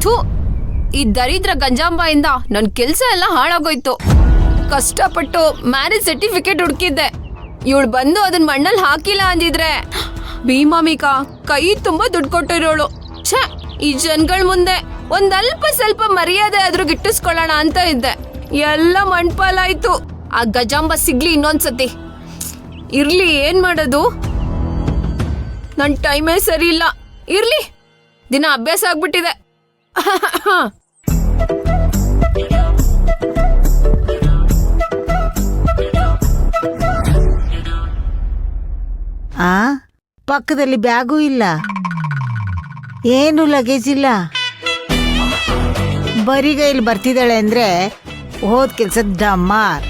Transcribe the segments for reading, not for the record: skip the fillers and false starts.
ಥೂ, ಈ ದರಿದ್ರ ಗಂಜಾಂಬಾಯಿಂದ ನನ್ ಕೆಲ್ಸ ಎಲ್ಲ ಹಾಳಾಗೋಯ್ತು. ಕಷ್ಟಪಟ್ಟು ಮ್ಯಾರೇಜ್ ಸರ್ಟಿಫಿಕೇಟ್ ಹುಡುಕಿದ್ದೆ. ಇವಳು ಬಂದು ಅದನ್ನ ಮಣ್ಣಲ್ಲಿ ಹಾಕಿಲ್ಲ ಅಂದಿದ್ರೆ ಭೀಮಾಮಿಕಾ ಕೈ ತುಂಬಾ ದುಡ್ಡು ಕೊಟ್ಟಿರೋಳು. ಛೇ, ಈ ಜನಗಳ ಮುಂದೆ ಒಂದಲ್ಪ ಸ್ವಲ್ಪ ಮರ್ಯಾದೆ ಆದ್ರೂ ಗಿಟ್ಟಿಸ್ಕೊಳ್ಳೋಣ ಅಂತ ಇದ್ದೆ. ಎಲ್ಲ ಮಣ್ಪಾಲಾಯ್ತು. ಆ ಗಜಾಂಬ ಸಿಗ್ಲಿ ಇನ್ನೊಂದ್ಸತಿ. ಇರ್ಲಿ, ಏನ್ ಮಾಡೋದು, ನನ್ ಟೈಮೇ ಸರಿ ಇಲ್ಲ. ಇರ್ಲಿ, ದಿನ ಅಭ್ಯಾಸ ಆಗ್ಬಿಟ್ಟಿದೆ. ಆ ಪಕ್ಕದಲ್ಲಿ ಬ್ಯಾಗೂ ಇಲ್ಲ, ಏನು ಲಗೇಜ್ ಇಲ್ಲ, ಬರಿಗೈಲಿ ಬರ್ತಿದ್ದಾಳೆ ಅಂದ್ರೆ ಹೋದ್ ಕೆಲ್ಸ ಡಮ್ಮಾರ್.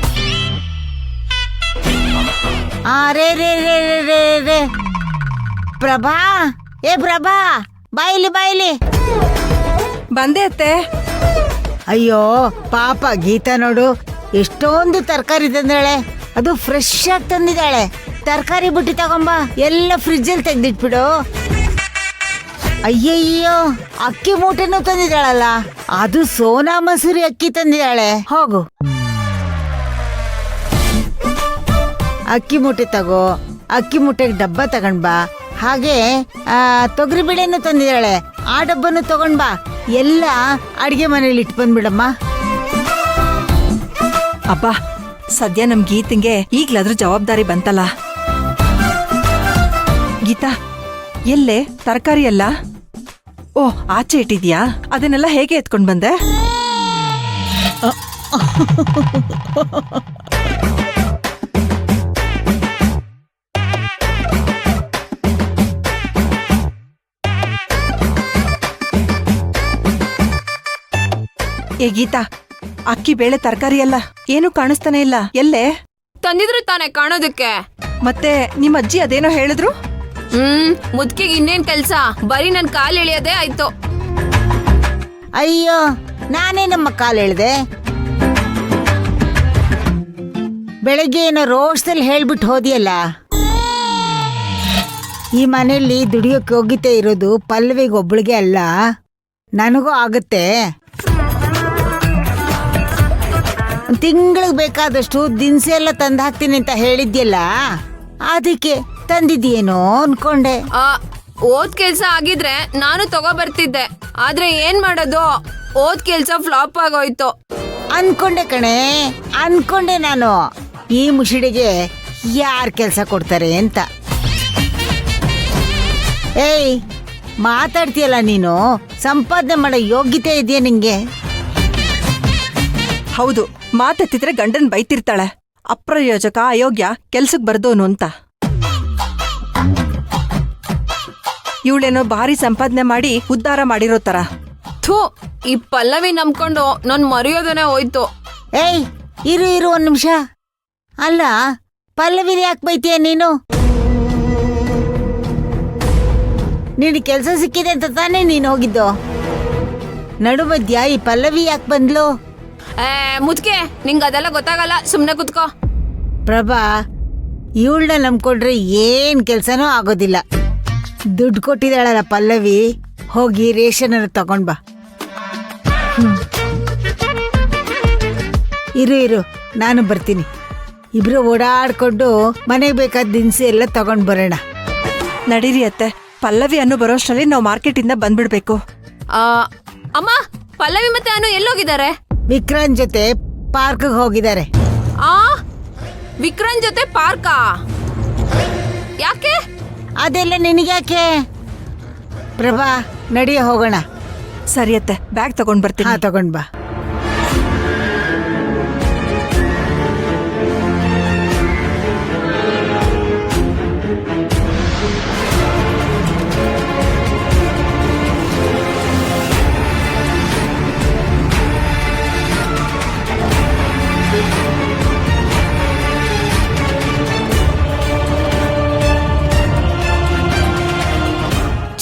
ರೇ ರೇ ರೇ ರೇ ರೇ ಪ್ರಭಾ, ಏ ಪ್ರಭಾ, ಬಾಯಿಲಿ. ಬಂದೆ ಅತ್ತೆ. ಅಯ್ಯೋ ಪಾಪ ಗೀತಾ ನೋಡು, ಎಷ್ಟೊಂದು ತರಕಾರಿ ತಂದಾಳೆ. ಅದು ಫ್ರೆಶ್ ಆಗಿ ತಂದಿದ್ದಾಳೆ. ತರಕಾರಿ ಬುಟ್ಟಿ ತಗೊಂಬ, ಎಲ್ಲ ಫ್ರಿಜ್ಜಲ್ಲಿ ತೆಗ್ದಿಟ್ಬಿಡು. ಅಯ್ಯಯ್ಯೋ, ಅಕ್ಕಿ ಮೂಟೆನೂ ತಂದಿದ್ದಾಳಲ್ಲ, ಅದು ಸೋನಾ ಮಸೂರಿ ಅಕ್ಕಿ ತಂದಿದ್ದಾಳೆ. ಹೋಗು, ಅಕ್ಕಿ ಮೂಟೆ ತಗೋ, ಅಕ್ಕಿ ಮೂಟೆಗೆ ಡಬ್ಬ ತಗೊಂಡ್ ಬಾ. ಹಾಗೆ ತೊಗರಿ ಬೇಳೆನೂ ತಂದಿದ್ದಾಳೆ, ಆ ಡಬ್ಬನು ತಗೊಂಡ್ ಬಾ. ಎಲ್ಲ ಅಡಿಗೆ ಮನೇಲಿ ಇಟ್ಟು ಬಂದ್ಬಿಡಮ್ಮ. ಅಬ್ಬ, ಸದ್ಯ ನಮ್ ಗೀತಿಂಗೆ ಈಗ್ಲಾದ್ರೂ ಜವಾಬ್ದಾರಿ ಬಂತಲ್ಲ. ಗೀತಾ, ಎಲ್ಲೇ ತರಕಾರಿ ಎಲ್ಲ? ಓ, ಆಚೆ ಇಟ್ಟಿದ್ಯಾ? ಅದನ್ನೆಲ್ಲ ಹೇಗೆ ಎತ್ಕೊಂಡ್ ಬಂದೆ? ಏ ಗೀತಾ, ಅಕ್ಕಿ ಬೇಳೆ ತರಕಾರಿ ಎಲ್ಲ ಏನು ಕಾಣಿಸ್ತಾನೆ ಇಲ್ಲ. ಎಲ್ಲೇ ತಂದಿದ್ರು ತಾನೆ ಕಾಣೋದಕ್ಕೆ. ಮತ್ತೆ ನಿಮ್ಮ ಅಜ್ಜಿ ಅದೇನೋ ಹೇಳಿದ್ರು? ಮುದ್ಕಿಗೆ ಇನ್ನೇನ್ ಕೆಲ್ಸ, ಬರೀ ನನ್ ಕಾಲ್ ಎಳಿಯೋದೇ ಆಯ್ತು. ಅಯ್ಯೋ, ನಾನೇ ನಮ್ಮ ಕಾಲು ಎಳ್ದೆ. ಬೆಳಗ್ಗೆ ಏನೋ ರೋಡ್ಸಲ್ಲಿ ಹೇಳ್ಬಿಟ್ಟು ಹೋದಿಯಲ್ಲ. ಈ ಮನೆಯಲ್ಲಿ ದುಡಿಯೋಕೆ ಹೋಗಿತೇ ಇರೋದು ಪಲ್ಲವಿಗೆ ಒಬ್ಳಿಗೆ ಅಲ್ಲ, ನನಗೂ ಆಗುತ್ತೆ. ತಿಂಗಳಿಗೆ ಬೇಕಾದಷ್ಟು ದಿನಸಿ ಎಲ್ಲ ತಂದು ಹಾಕ್ತೀನಿ ಅಂತ ಹೇಳಿದ್ಯಲ್ಲ, ಅದಕ್ಕೆ ತಂದಿದ್ಯೇನೋ ಅನ್ಕೊಂಡೆ. ಓದ್ ಕೆಲ್ಸ ಆಗಿದ್ರೆ ನಾನು ತಗೋ ಬರ್ತಿದ್ದೆ, ಆದ್ರೆ ಏನ್ ಮಾಡೋದು, ಓದ್ ಕೆಲ್ಸ ಫ್ಲಾಪ್ ಆಗೋಯ್ತು. ಅನ್ಕೊಂಡೆ ಕಣೆ, ಅನ್ಕೊಂಡೆ ನಾನು, ಈ ಮುಷಿಡಿಗೆ ಯಾರ್ ಕೆಲ್ಸ ಕೊಡ್ತಾರೆ ಅಂತ. ಏಯ್, ಮಾತಾಡ್ತೀಯಲ್ಲ ನೀನು, ಸಂಪಾದನೆ ಮಾಡೋ ಯೋಗ್ಯತೆ ಇದೆಯಾ ನಿಂಗೆ? ಹೌದು, ಮಾತೆತ್ತಿದ್ರೆ ಗಂಡನ್ ಬೈತಿರ್ತಾಳೆ, ಅಪ್ರಯೋಜಕ, ಅಯೋಗ್ಯ, ಕೆಲ್ಸಕ್ ಬರ್ದೋನು ಅಂತ. ಇವಳೇನೋ ಭಾರಿ ಸಂಪಾದನೆ ಮಾಡಿ ಉದ್ಧಾರ ಮಾಡಿರೋ ತರ. ಥೂ, ಈ ಪಲ್ಲವಿ ನಂಬ್ಕೊಂಡು ನನ್ ಮರೆಯೋದನೆ ಹೋಯ್ತು. ಏಯ್, ಇರು ಒಂದ್ ನಿಮಿಷ. ಅಲ್ಲ, ಪಲ್ಲವಿನ ಯಾಕೆ ಬೈತೀಯ ನೀನು? ನಿನ್ ಕೆಲ್ಸ ಸಿಕ್ಕಿದೆ ಅಂತ ತಾನೇ ನೀನು ಹೋಗಿದ್ದು. ನಡು ಮಧ್ಯ ಈ ಪಲ್ಲವಿ ಯಾಕೆ ಬಂದ್ಲು? ಮುದ್ಕೆ, ನಿಂಗ ಅದೆಲ್ಲ ಗೊತ್ತಾಗಲ್ಲ, ಸುಮ್ನೆ ಕುತ್ಕೋ. ಪ್ರಭಾ, ಇವಳನ್ನ ನಂಬ್ಕೊಂಡ್ರೆ ಏನ್ ಕೆಲ್ಸನೂ ಆಗೋದಿಲ್ಲ. ದುಡ್ಡು ಕೊಟ್ಟಿದ್ದಾಳಲ್ಲ ಪಲ್ಲವಿ, ಹೋಗಿ ರೇಷನ್ ಅನ್ನು ತಗೊಂಡ್ ಬಾ. ಇರು, ನಾನು ಬರ್ತೀನಿ. ಇಬ್ರು ಓಡಾಡ್ಕೊಂಡು ಮನೆಗೆ ಬೇಕಾದ ದಿನಸಿ ಎಲ್ಲ ತಗೊಂಡ್ ಬರೋಣ. ನಡೀರಿ ಅತ್ತೆ, ಪಲ್ಲವಿ ಅನ್ನು ಬರೋಷ್ಟರಲ್ಲಿ ನಾವು ಮಾರ್ಕೆಟಿಂದ ಬಂದ್ಬಿಡ್ಬೇಕು. ಅಮ್ಮ, ಪಲ್ಲವಿ ಮತ್ತೆ ಅನು ಎಲ್ಲೋಗಿದ್ದಾರೆ? ವಿಕ್ರಾಂತ್ ಜೊತೆ ಪಾರ್ಕ್ಗೆ ಹೋಗಿದ್ದಾರೆ. ವಿಕ್ರಾಂತ್ ಜೊತೆ ಪಾರ್ಕಾ? ಯಾಕೆ? ಅದೆಲ್ಲ ನಿನಗ್ಯಾಕೆ? ಪ್ರಭಾ, ನಡಿಯ ಹೋಗೋಣ. ಸರಿ ಅತ್ತೆ, ಬ್ಯಾಗ್ ತಗೊಂಡ್ ಬರ್ತೀನಿ. ತಗೊಂಡ್ ಬಾ.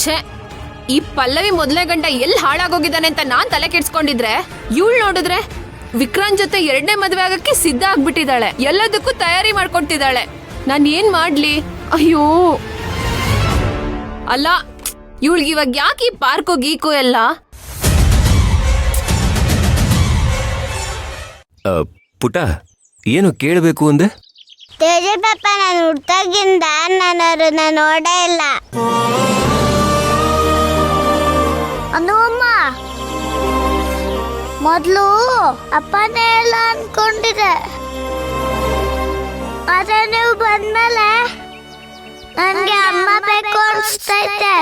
ಛೇ, ಈ ಪಲ್ಲವಿ ಮೊದಲನೇ ಗಂಡ ಎಲ್ಲಿ ಹಾಳಾಗೋಗಿದ್ದಾನೆ ಅಂತ ನಾನ್ ತಲೆ ಕೆಡ್ಸ್ಕೊಂಡಿದ್ರೆ, ಇವಳು ನೋಡಿದ್ರೆ ವಿಕ್ರಾಂತ್ ಜೊತೆ ಎರಡನೇ ಮದ್ವೆ ಆಗಕ್ಕೆ ಸಿದ್ಧ ಆಗ್ಬಿಟ್ಟಿದ್ದಾಳೆ. ಎಲ್ಲದಕ್ಕೂ ತಯಾರಿ ಮಾಡ್ಕೊಟ್ಟಿದ್ದಾಳೆ. ನಾನ್ ಏನ್ ಮಾಡ್ಲಿ? ಅಯ್ಯೋ, ಅಲ್ಲ, ಇವಳಿಗೆ ಇವಾಗ ಯಾಕೆ ಈ ಪಾರ್ಕು ಗೀಕು ಎಲ್ಲ? ಪುಟ ಏನು ಕೇಳಬೇಕು ಅಂದೆ? ತೇಜ ಪಾಪ, ನಾನು ಹುಟ್ಟಾಗಿಂದ ನಾನು ಅವ್ರನ್ನ ನೋಡೇ ಇಲ್ಲ. ಅಮ್ಮ ಮೊದಲು ಅಪ್ಪನೇ ಎಲ್ಲ ಅನ್ಕೊಂಡಿದೆ, ಆದ್ರೆ ನೀವು ಬಂದ್ಮೇಲೆ ನನಗೆ ಅಮ್ಮ ಬೇಕು ಅನಿಸ್ತೈತೆ.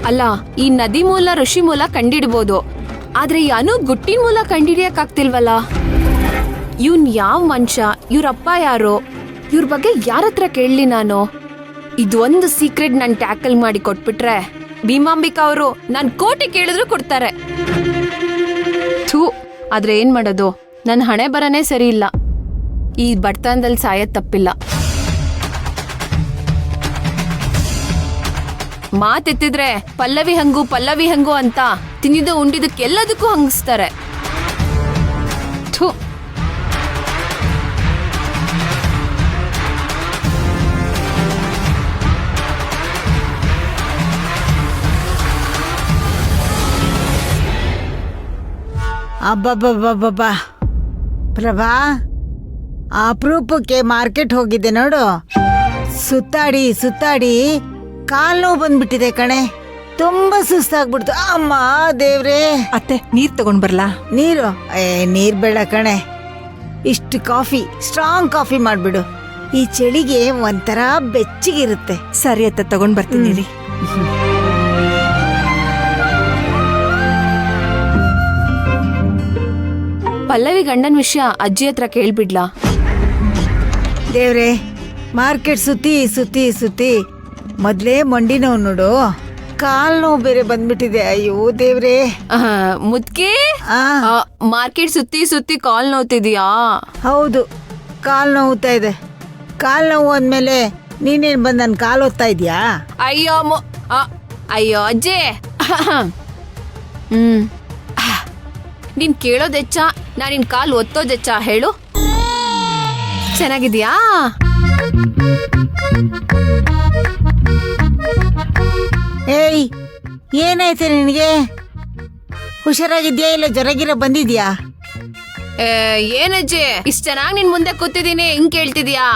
ಅಲ್ಲ, ಈ ನದಿ ಮೂಲ ಋಷಿ ಮೂಲ ಕಂಡಿಡ್ಬೋದು, ಆದ್ರೆ ಈ ಅನು ಗುಟ್ಟಿನ ಮೂಲ ಕಂಡಿಡಿಯಕ್ಕಾಗ್ತಿಲ್ವಲ್ಲ. ಇವ್ನ್ ಯಾವ ಮನುಷ್ಯ, ಇವ್ರಪ್ಪ ಯಾರು, ಇವ್ರ ಬಗ್ಗೆ ಯಾರತ್ರ ಕೇಳಲಿ ನಾನು? ಇದೊಂದು ಸೀಕ್ರೆಟ್ ನಾನು ಟ್ಯಾಕಲ್ ಮಾಡಿ ಕೊಟ್ಬಿಟ್ರೆ ಭೀಮಾಂಬಿಕಾ ಅವರು ನಾನು ಕೋಟಿ ಕೇಳಿದ್ರು ಕೊಡ್ತಾರೆ. ಥೂ, ಆದ್ರೆ ಏನ್ ಮಾಡೋದು, ನನ್ನ ಹಣೆ ಬರನೇ ಸರಿ ಇಲ್ಲ. ಈ ಬಡತನದಲ್ಲಿ ಸಾಯದ್ ತಪ್ಪಿಲ್ಲ. ಮಾತೆತ್ತಿದ್ರೆ ಪಲ್ಲವಿ ಹಂಗು ಅಂತ ತಿಂದಿದ್ದು ಉಂಡಿದಕ್ಕೆಲ್ಲದಕ್ಕೂ ಹಂಗಿಸ್ತಾರೆ. ಥು. ಅಬ್ಬಬ್ಬಬ್ಬಬ್ಬಾ, ಪ್ರಭಾ, ಅಪರೂಪಕ್ಕೆ ಮಾರ್ಕೆಟ್ ಹೋಗಿದ್ದೆ ನೋಡು. ಸುತ್ತಾಡಿ ಕಾಲ್ ನೋವು ಬಂದ್ಬಿಟ್ಟಿದೆ ಕಣೆ. ತುಂಬಾ ಸುಸ್ತಾಗ್ಬಿಡ್ತು. ಅಮ್ಮ ದೇವ್ರೇ. ಅತ್ತೆ, ನೀರ್ ತಗೊಂಡ್ ಬರ್ಲಾ? ನೀರು? ನೀರ್ ಬೇಡ ಕಣೆ. ಇಷ್ಟು ಕಾಫಿ, ಸ್ಟ್ರಾಂಗ್ ಕಾಫಿ ಮಾಡ್ಬಿಡು. ಈ ಚಳಿಗೆ ಒಂಥರ ಬೆಚ್ಚಗಿರುತ್ತೆ. ಸರಿ ಅತ್ತೆ, ತಗೊಂಡ್ ಬರ್ತೀನಿ ರೀ. ಪಲ್ಲವಿ ಗಂಡನ್ ವಿಷಯ ಅಜ್ಜಿ ಹತ್ರ ಕೇಳ್ಬಿಡ್ಲಾ? ದೇವ್ರೆ, ಮಾರ್ಕೆಟ್ ಸುತ್ತಿ ಮೊದ್ಲೇ ಮಂಡಿ ನೋವು ನೋಡು, ಕಾಲ್ ನೋವು ಬೇರೆ ಬಂದ್ಬಿಟ್ಟಿದೆ. ಅಯ್ಯೋ ದೇವ್ರೆ. ಮುದ್ಕಿ, ಆ ಮಾರ್ಕೆಟ್ ಸುತ್ತಿ ಕಾಲ್ ನೋವ್ತಿದ್ಯಾ? ಹೌದು, ಕಾಲ್ ನೋವುತ್ತಾ ಇದೆ. ಕಾಲ್ ನೋವು ಅಂದ್ಮೇಲೆ ನೀನೇನ್ ಬಂದ್ ನನ್ ಕಾಲ್ ಓದ್ತಾ ಇದ್ಯಾ? ಅಯ್ಯೋ ಅಜ್ಜಿ. ನೀನ್ ಕೇಳೋದೆಚ್ಚ, ನಾ ನಿನ್ ಕಾಲ್ ಒತ್ತೋದೆಚ್ಚ ಹೇಳು. ಚೆನ್ನಾಗಿದ್ಯಾ? ಏಯ್, ಏನಾಯ್ತು ನಿನಗೆ? ಹುಷಾರಾಗಿದ್ಯಾ ಇಲ್ಲ ಜ್ವರಗಿರ ಬಂದಿದ್ಯಾ? ಏನಜ್ಜಿ, ಇಷ್ಟ ಚೆನ್ನಾಗಿ ನಿನ್ ಮುಂದೆ ಕೂತಿದೀನಿ, ಹಿಂಗ್ ಕೇಳ್ತಿದ್ಯಾ?